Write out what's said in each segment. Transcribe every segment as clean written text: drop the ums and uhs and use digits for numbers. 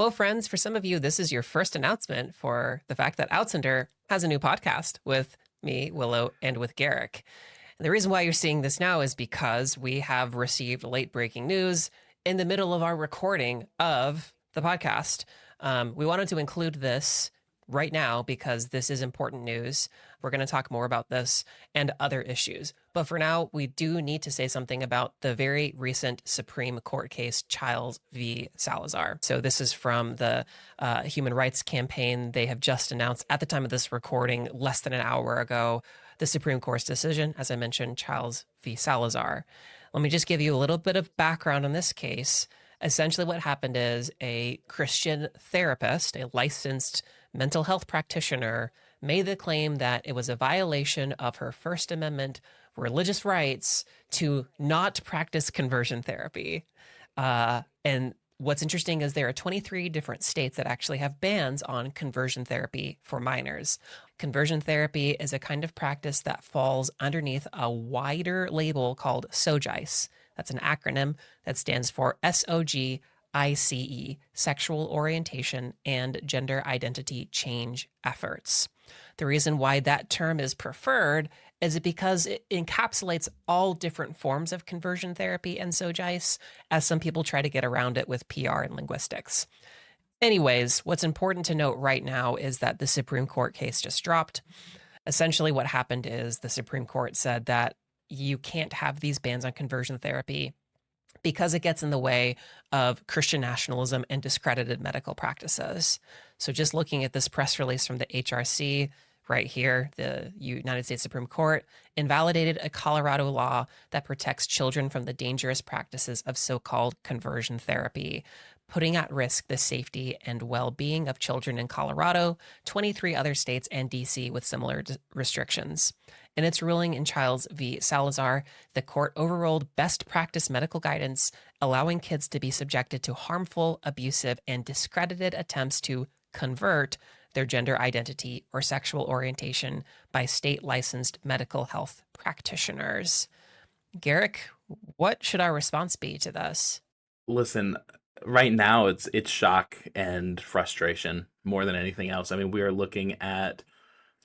Well, friends, for some of you, this is your first announcement for the fact that Outsinder has a new podcast with me, Willow, and with Garrick. And the reason why you're seeing this now is because we have received late breaking news in the middle of our recording of the podcast. We wanted to include this right now because this is important news. We're going to talk more about this and other issues. But for now, we do need to say something about the very recent Supreme Court case, Chiles v. Salazar. So this is from the Human Rights Campaign. They have just announced at the time of this recording, less than an hour ago, the Supreme Court's decision, as I mentioned, Chiles v. Salazar. Let me just give you a little bit of background on this case. Essentially, what happened is a Christian therapist, a licensed mental health practitioner, made the claim that it was a violation of her First Amendment religious rights to not practice conversion therapy. And what's interesting is there are 23 different states that actually have bans on conversion therapy for minors. Conversion therapy is a kind of practice that falls underneath a wider label called SOGICE. That's an acronym that stands for SOGICE, Sexual Orientation and Gender Identity Change Efforts. The reason why that term is preferred is because it encapsulates all different forms of conversion therapy and SOGICE, as some people try to get around it with PR and linguistics. Anyways, what's important to note right now is that the Supreme Court case just dropped. Essentially, what happened is the Supreme Court said that you can't have these bans on conversion therapy because it gets in the way of Christian nationalism and discredited medical practices. So just looking at this press release from the HRC right here, the United States Supreme Court invalidated a Colorado law that protects children from the dangerous practices of so-called conversion therapy, putting at risk the safety and well-being of children in Colorado, 23 other states, and DC with similar restrictions. In its ruling in Chiles v. Salazar, the court overruled best practice medical guidance, allowing kids to be subjected to harmful, abusive, and discredited attempts to convert their gender identity or sexual orientation by state-licensed medical health practitioners. Garrick, what should our response be to this? Listen, right now it's shock and frustration more than anything else. I mean, we are looking at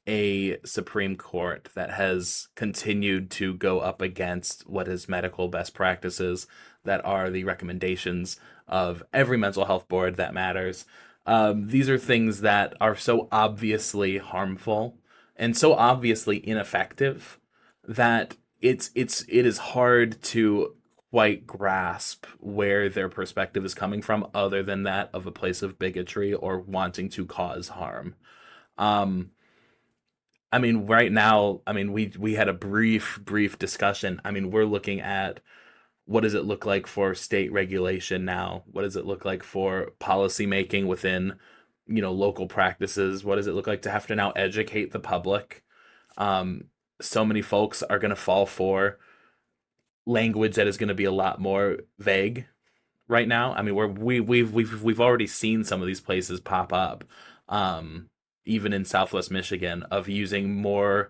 a Supreme Court that has continued to go up against what is medical best practices that are the recommendations of every mental health board that matters. These are things that are so obviously harmful and so obviously ineffective that it is hard to quite grasp where their perspective is coming from, other than that of a place of bigotry or wanting to cause harm. I mean, right now, I mean, we had a brief discussion. I mean, we're looking at what does it look like for state regulation now? What does it look like for policy making within, local practices? What does it look like to have to now educate the public? So many folks are going to fall for language that is going to be a lot more vague right now. I mean, we've already seen some of these places pop up, even in Southwest Michigan, of using more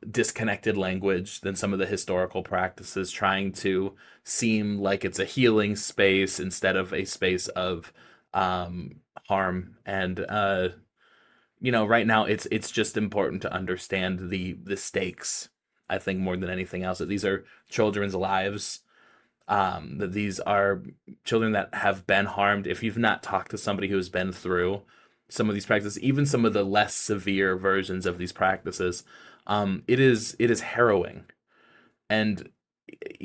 disconnected language than some of the historical practices, trying to seem like it's a healing space instead of a space of harm. And right now it's just important to understand the stakes. I think more than anything else, that these are children's lives, that these are children that have been harmed. If you've not talked to somebody who has been through some of these practices, even some of the less severe versions of these practices, it is harrowing. And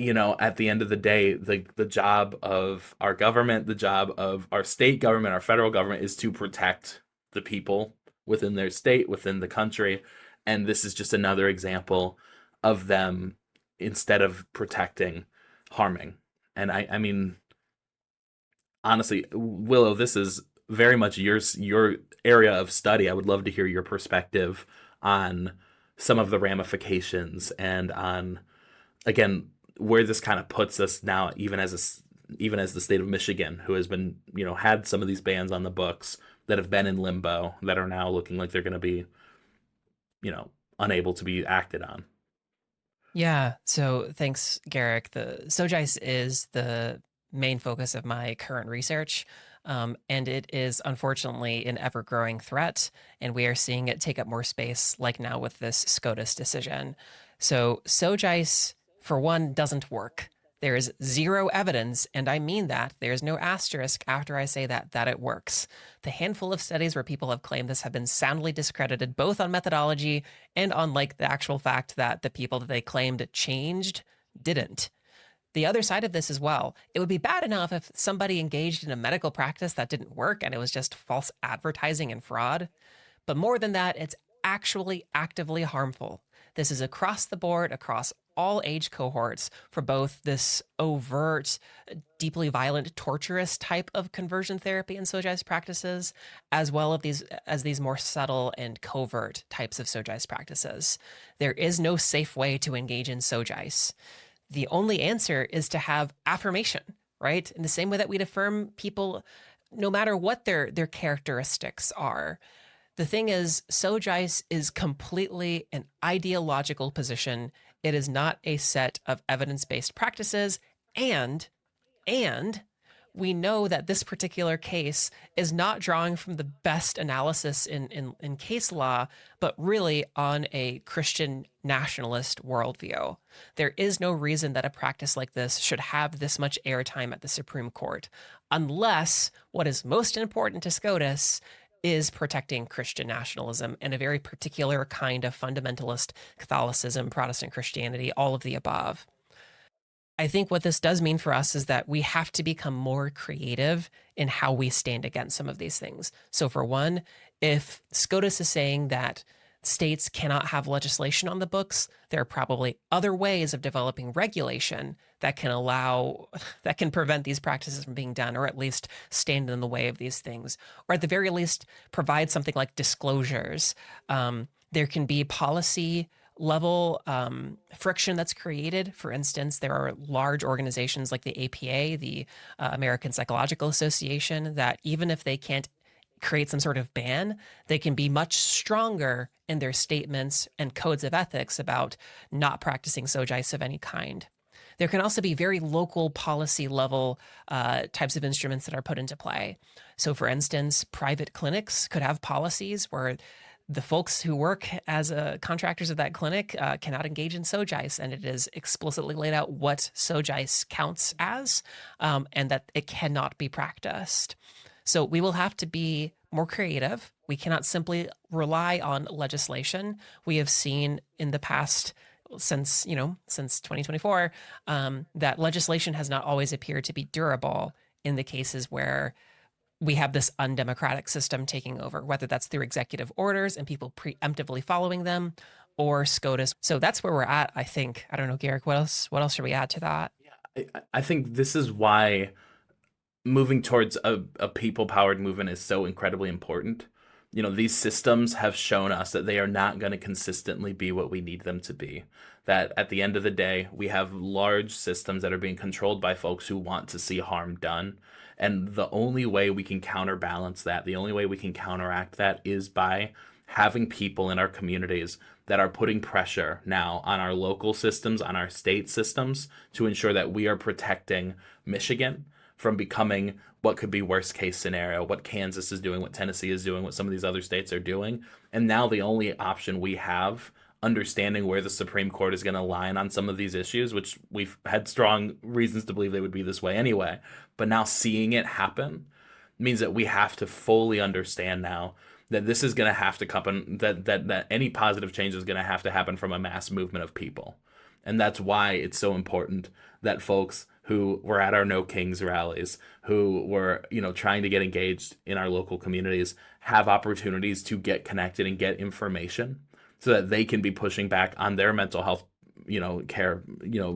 at the end of the day, the job of our government, the job of our state government, our federal government, is to protect the people within their state, within the country. And this is just another example of them, instead of protecting, harming. And I mean, honestly, Willow, this is very much your area of study. I would love to hear your perspective on some of the ramifications and on, again, where this kind of puts us now, even as the state of Michigan, who has been, had some of these bans on the books that have been in limbo, that are now looking like they're going to be, unable to be acted on. Yeah, so thanks, Garrick. The SOGICE is the main focus of my current research. And it is unfortunately an ever growing threat. And we are seeing it take up more space, like now with this SCOTUS decision. So, SOGICE, for one, doesn't work. There is zero evidence, and I mean that. There's no asterisk after I say that it works. The handful of studies where people have claimed this have been soundly discredited, both on methodology and on like the actual fact that the people that they claimed changed didn't. The other side of this as well, it would be bad enough if somebody engaged in a medical practice that didn't work and it was just false advertising and fraud. But more than that, it's actually actively harmful. This is across the board, across all age cohorts, for both this overt, deeply violent, torturous type of conversion therapy and SOGICE practices, as well as these more subtle and covert types of SOGICE practices. There is no safe way to engage in SOGICE. The only answer is to have affirmation, right? In the same way that we'd affirm people no matter what their characteristics are. The thing is, SOGICE is completely an ideological position. It is not a set of evidence-based practices, and we know that this particular case is not drawing from the best analysis in case law, but really on a Christian nationalist worldview. There is no reason that a practice like this should have this much airtime at the Supreme Court, unless what is most important to SCOTUS is protecting Christian nationalism and a very particular kind of fundamentalist Catholicism, Protestant Christianity, all of the above. I think what this does mean for us is that we have to become more creative in how we stand against some of these things. So for one, if SCOTUS is saying that states cannot have legislation on the books, there are probably other ways of developing regulation that can prevent these practices from being done, or at least stand in the way of these things, or at the very least provide something like disclosures. There can be policy level friction that's created. For instance, there are large organizations like the APA, the American Psychological Association, that even if they can't create some sort of ban, they can be much stronger in their statements and codes of ethics about not practicing SOGICE of any kind. There can also be very local policy level types of instruments that are put into play. So for instance, private clinics could have policies where the folks who work as contractors of that clinic cannot engage in SOGICE, and it is explicitly laid out what SOGICE counts as, and that it cannot be practiced. So we will have to be more creative. We cannot simply rely on legislation. We have seen in the past, since 2024, that legislation has not always appeared to be durable in the cases where we have this undemocratic system taking over, whether that's through executive orders and people preemptively following them, or SCOTUS. So that's where we're at, I think. I don't know, Garrick, what else should we add to that? Yeah, I think this is why moving towards a people-powered movement is so incredibly important. These systems have shown us that they are not going to consistently be what we need them to be. That at the end of the day, we have large systems that are being controlled by folks who want to see harm done. And the only way we can counterbalance that, the only way we can counteract that, is by having people in our communities that are putting pressure now on our local systems, on our state systems, to ensure that we are protecting Michigan from becoming what could be worst case scenario, what Kansas is doing, what Tennessee is doing, what some of these other states are doing. And now the only option we have, understanding where the Supreme Court is going to align on some of these issues, which we've had strong reasons to believe they would be this way anyway, but now seeing it happen means that we have to fully understand now that this is going to have to happen, that any positive change is going to have to happen from a mass movement of people. And that's why it's so important that folks who were at our No Kings rallies, who were, trying to get engaged in our local communities, have opportunities to get connected and get information so that they can be pushing back on their mental health, care,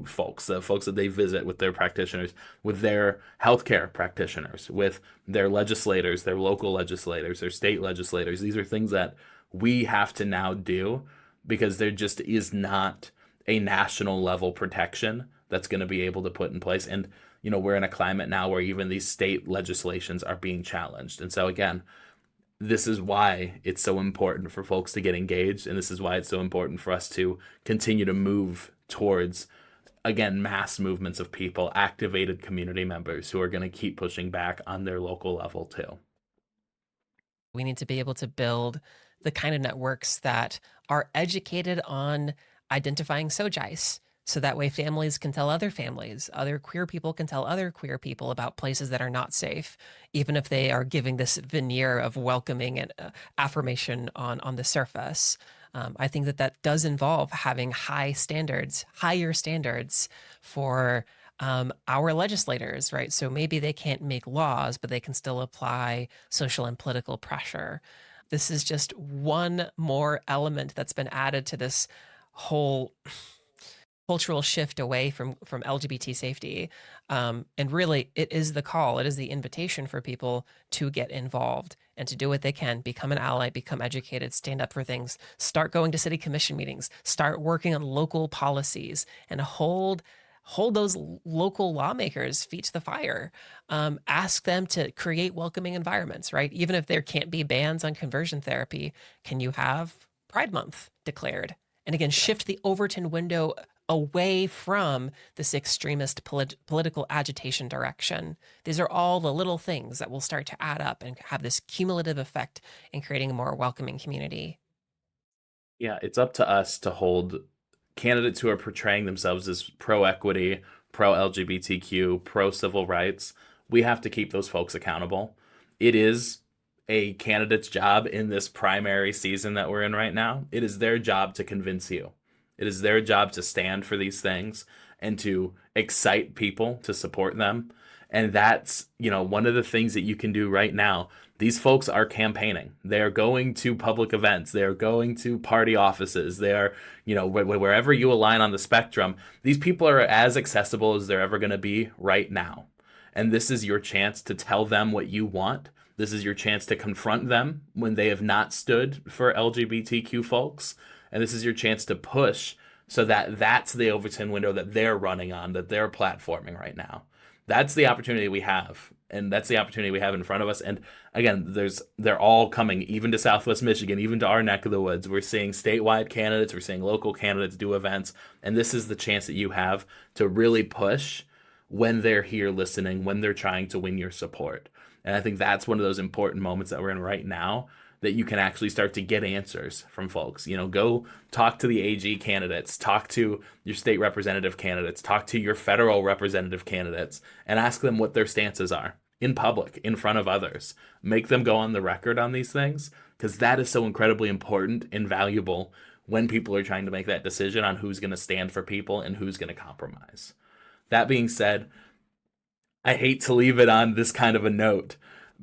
folks, the folks that they visit with their practitioners, with their healthcare practitioners, with their legislators, their local legislators, their state legislators. These are things that we have to now do because there just is not a national level protection that's going to be able to put in place. And, we're in a climate now where even these state legislations are being challenged. And so again, this is why it's so important for folks to get engaged. And this is why it's so important for us to continue to move towards again, mass movements of people, activated community members who are going to keep pushing back on their local level too. We need to be able to build the kind of networks that are educated on identifying SOGIs. So that way families can tell other families, other queer people can tell other queer people about places that are not safe, even if they are giving this veneer of welcoming and affirmation on the surface. I think that that does involve having higher standards for our legislators, right? So maybe they can't make laws, but they can still apply social and political pressure. This is just one more element that's been added to this whole cultural shift away from LGBT safety. And really, it is the call, it is the invitation for people to get involved and to do what they can, become an ally, become educated, stand up for things, start going to city commission meetings, start working on local policies, and hold those local lawmakers' feet to the fire. Ask them to create welcoming environments, right? Even if there can't be bans on conversion therapy, can you have Pride Month declared? And again, shift the Overton window away from this extremist political agitation direction. These are all the little things that will start to add up and have this cumulative effect in creating a more welcoming community. Yeah, it's up to us to hold candidates who are portraying themselves as pro equity, pro LGBTQ, pro civil rights. We have to keep those folks accountable. It is a candidate's job in this primary season that we're in right now. It is their job to convince you. It is their job to stand for these things and to excite people to support them. And that's, one of the things that you can do right now. These folks are campaigning. They are going to public events. They are going to party offices. They are, wherever you align on the spectrum, these people are as accessible as they're ever going to be right now. And this is your chance to tell them what you want. This is your chance to confront them when they have not stood for LGBTQ folks. And this is your chance to push so that that's the Overton window that they're running on, that they're platforming right now. That's the opportunity we have. And that's the opportunity we have in front of us. And again, they're all coming, even to Southwest Michigan, even to our neck of the woods. We're seeing statewide candidates, we're seeing local candidates do events. And this is the chance that you have to really push when they're here listening, when they're trying to win your support. And I think that's one of those important moments that we're in right now, that you can actually start to get answers from folks. Go talk to the AG candidates, talk to your state representative candidates, talk to your federal representative candidates, and ask them what their stances are in public, in front of others. Make them go on the record on these things, because that is so incredibly important and valuable when people are trying to make that decision on who's going to stand for people and who's going to compromise. That being said, I hate to leave it on this kind of a note,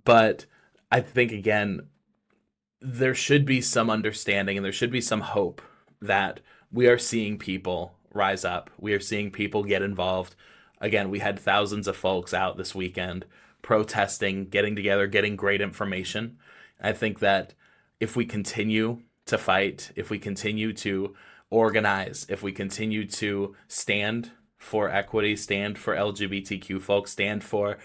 but I think, again, there should be some understanding and there should be some hope that we are seeing people rise up. We are seeing people get involved. Again, we had thousands of folks out this weekend protesting, getting together, getting great information. I think that if we continue to fight, if we continue to organize, if we continue to stand for equity, stand for LGBTQ folks, stand for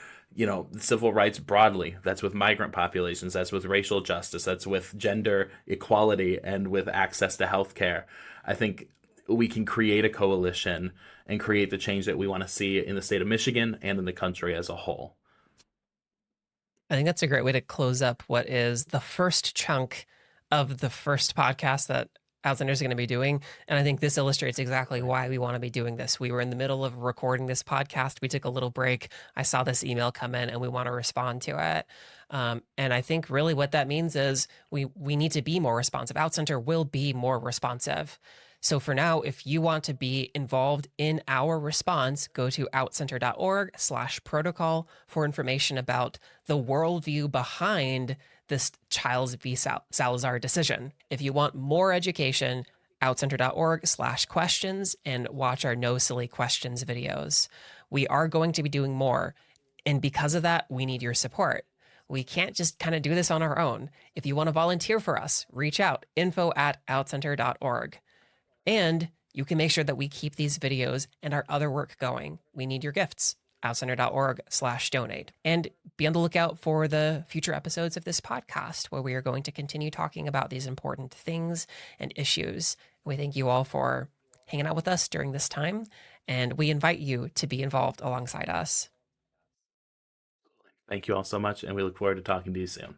civil rights broadly. That's with migrant populations, that's with racial justice, that's with gender equality, and with access to healthcare. I think we can create a coalition and create the change that we want to see in the state of Michigan and in the country as a whole. I think that's a great way to close up what is the first chunk of the first podcast that Outsiders are going to be doing. And I think this illustrates exactly why we want to be doing this. We were in the middle of recording this podcast. We took a little break. I saw this email come in and we want to respond to it. And I think really what that means is we need to be more responsive. Outcenter will be more responsive. So for now, if you want to be involved in our response, go to outcenter.org/protocol for information about the worldview behind this Chiles v. Salazar decision. If you want more education, outcenter.org/questions and watch our No Silly Questions videos. We are going to be doing more. And because of that, we need your support. We can't just kind of do this on our own. If you want to volunteer for us, reach out, info@outcenter.org. And you can make sure that we keep these videos and our other work going. We need your gifts. outcenter.org/donate. And be on the lookout for the future episodes of this podcast, where we are going to continue talking about these important things and issues. We thank you all for hanging out with us during this time, And we invite you to be involved alongside us. Thank you all so much, and we look forward to talking to you soon.